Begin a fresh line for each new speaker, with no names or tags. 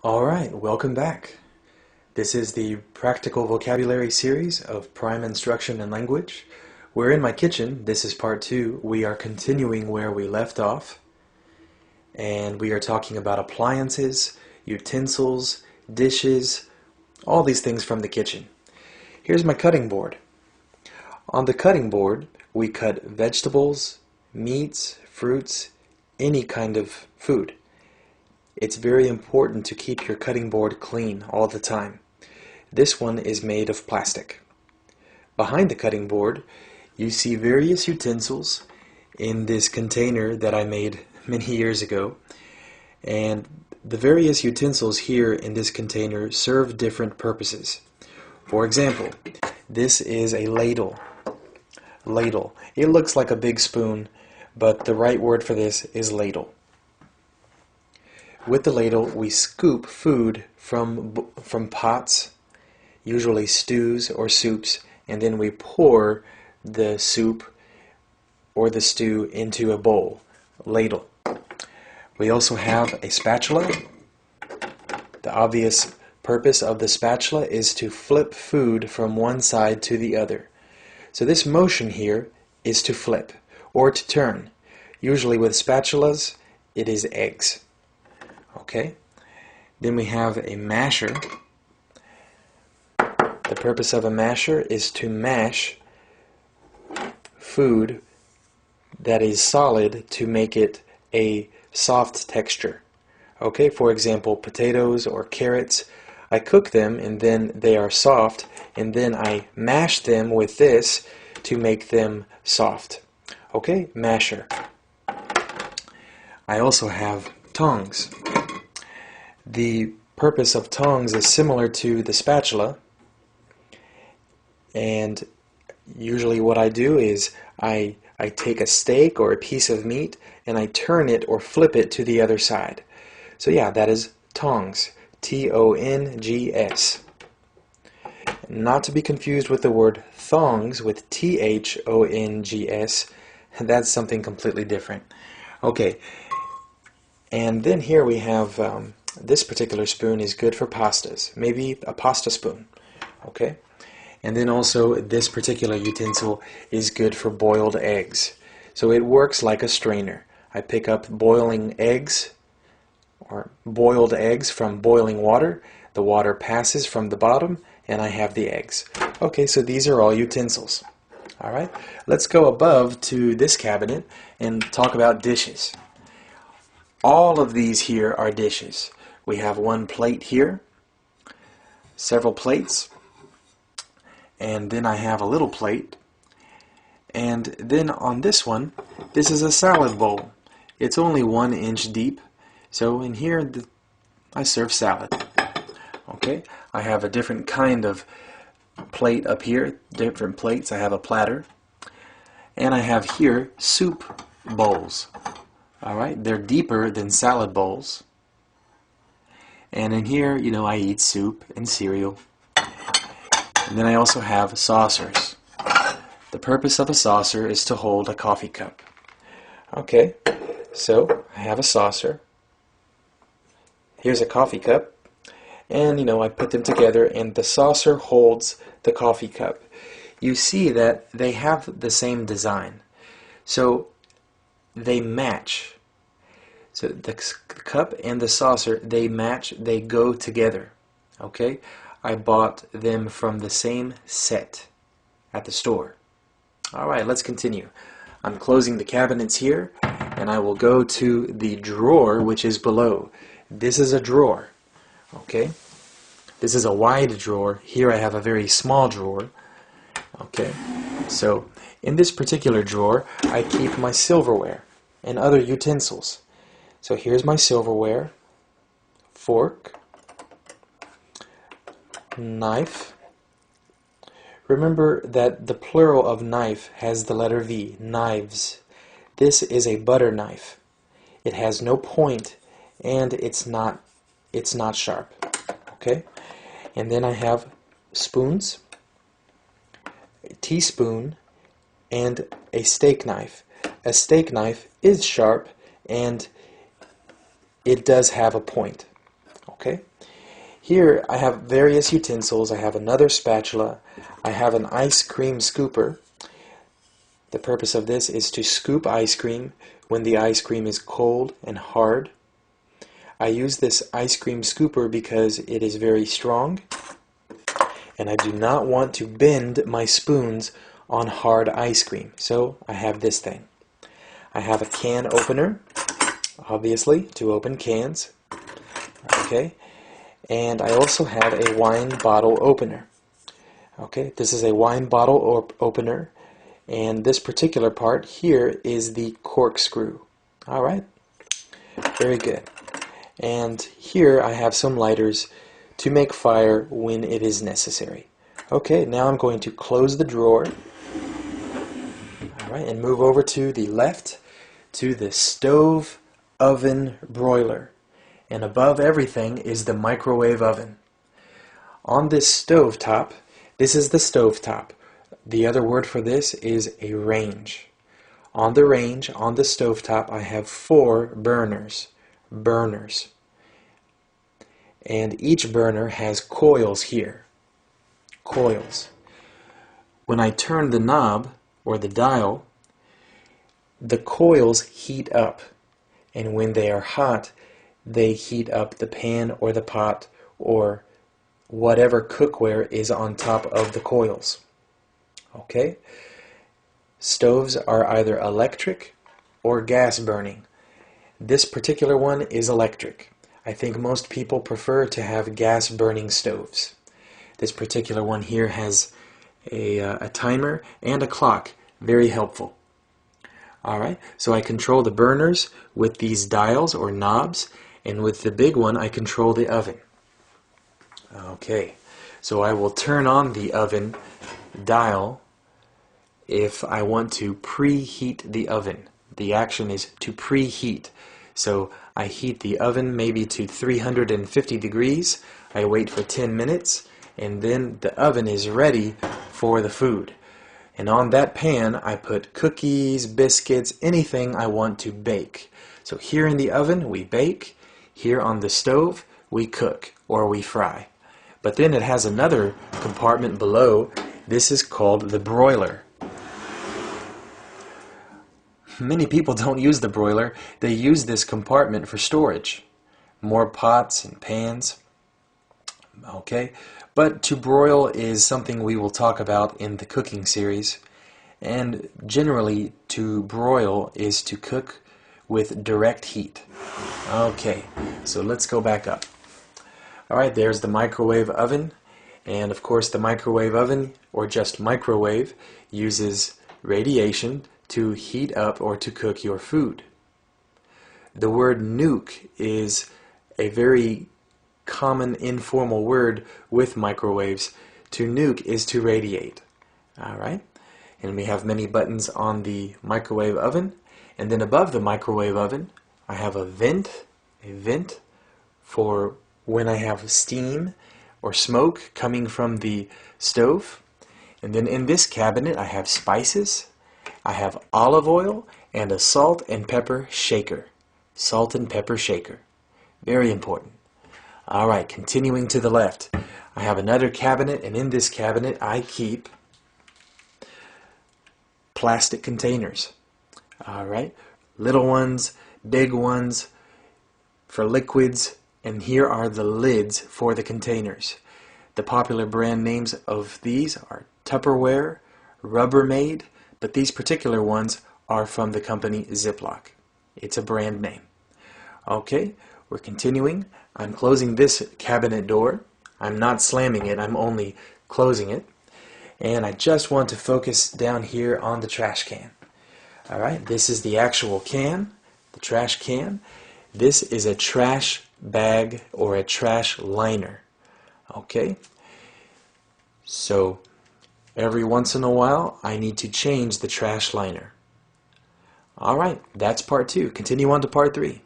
Alright, welcome back. This is the Practical Vocabulary series of Prime Instruction and Language. We're in my kitchen. This is part 2. We are continuing where we left off. And we are talking about appliances, utensils, dishes, all these things from the kitchen. Here's my cutting board. On the cutting board, we cut vegetables, meats, fruits, any kind of food. It's very important to keep your cutting board clean all the time. This one is made of plastic. Behind the cutting board, you see various utensils in this container that I made many years ago. And the various utensils here in this container serve different purposes. For example, this is a ladle. Ladle. It looks like a big spoon, but the right word for this is ladle. With the ladle, we scoop food from pots, usually stews or soups, and then we pour the soup or the stew into a bowl, ladle. We also have a spatula. The obvious purpose of the spatula is to flip food from one side to the other. So this motion here is to flip or to turn. Usually with spatulas, it is eggs. Okay, then we have a masher. The purpose of a masher is to mash food that is solid to make it a soft texture. Okay, for example, potatoes or carrots, I cook them and then they are soft, and then I mash them with this to make them soft. Okay, masher. I also have tongs. The purpose of tongs is similar to the spatula, and usually what I do is I take a steak or a piece of meat and I turn it or flip it to the other side. So yeah, that is tongs. T-O-N-G-S. Not to be confused with the word thongs with T-H-O-N-G-S. That's something completely different. Okay, and then here we have this particular spoon is good for pastas, maybe a pasta spoon, okay? And then also this particular utensil is good for boiled eggs. So it works like a strainer. I pick up boiling eggs or boiled eggs from boiling water. The water passes from the bottom and I have the eggs. Okay, so these are all utensils. All right, let's go above to this cabinet and talk about dishes. All of these here are dishes. We have one plate here, several plates, and then I have a little plate, and then on this one, this is a salad bowl. It's only 1 inch deep, so in here I serve salad. Okay, I have a different kind of plate up here, different plates. I have a platter, and I have here soup bowls. Alright, they're deeper than salad bowls. And in here, you know, I eat soup and cereal. And then I also have saucers. The purpose of a saucer is to hold a coffee cup. Okay, so I have a saucer. Here's a coffee cup. And, you know, I put them together and the saucer holds the coffee cup. You see that they have the same design. So they match. So the cup and the saucer, they match, they go together. Okay? I bought them from the same set at the store. Alright, let's continue. I'm closing the cabinets here, and I will go to the drawer which is below. This is a drawer. Okay? This is a wide drawer. Here I have a very small drawer. Okay? So, in this particular drawer, I keep my silverware and other utensils. So here's my silverware, fork, knife. Remember that the plural of knife has the letter V, knives. This is a butter knife. It has no point and it's not sharp. Okay? And then I have spoons, a teaspoon, and a steak knife. A steak knife is sharp and it does have a point. Okay? Here I have various utensils. I have another spatula. I have an ice cream scooper. The purpose of this is to scoop ice cream when the ice cream is cold and hard. I use this ice cream scooper because it is very strong, and I do not want to bend my spoons on hard ice cream, so I have this thing. I have a can opener, obviously, to open cans. Okay, and I also have a wine bottle opener. Okay, this is a wine bottle opener, and this particular part here is the corkscrew. Alright, very good. And here I have some lighters to make fire when it is necessary. Okay, now I'm going to close the drawer. Alright, and move over to the left to the stove oven broiler. And above everything is the microwave oven. On this stove top, this is the stove top. The other word for this is a range. On the range, on the stove top, I have 4 burners. And each burner has coils here. Coils. When I turn the knob, or the dial, the coils heat up. And when they are hot, they heat up the pan or the pot or whatever cookware is on top of the coils. Okay? Stoves are either electric or gas burning. This particular one is electric. I think most people prefer to have gas burning stoves. This particular one here has a timer and a clock. Very helpful. Alright, so I control the burners with these dials or knobs, and with the big one I control the oven. Okay, so I will turn on the oven dial if I want to preheat the oven. The action is to preheat. So I heat the oven maybe to 350 degrees. I wait for 10 minutes, and then the oven is ready for the food. And on that pan I put cookies, biscuits, anything I want to bake. So here in the oven we bake. Here on the stove we cook or we fry. But then it has another compartment below. This is called the broiler. Many people don't use the broiler. They use this compartment for storage. More pots and pans. Okay, but to broil is something we will talk about in the cooking series. And generally, to broil is to cook with direct heat. Okay, so let's go back up. Alright, there's the microwave oven. And of course the microwave oven, or just microwave, uses radiation to heat up or to cook your food. The word nuke is a very common informal word with microwaves. To nuke is to radiate. Alright, and we have many buttons on the microwave oven. And then above the microwave oven I have a vent for when I have steam or smoke coming from the stove. And then in this cabinet I have spices, I have olive oil, and a salt and pepper shaker. Salt and pepper shaker. Very important. Alright, continuing to the left, I have another cabinet, and in this cabinet I keep plastic containers. Alright, little ones, big ones, for liquids, and here are the lids for the containers. The popular brand names of these are Tupperware, Rubbermaid, but these particular ones are from the company Ziploc. It's a brand name. Okay, we're continuing. I'm closing this cabinet door. I'm not slamming it, I'm only closing it. And I just want to focus down here on the trash can. Alright, this is the actual can, the trash can. This is a trash bag or a trash liner. Okay, so every once in a while I need to change the trash liner. Alright, that's part 2. Continue on to part 3.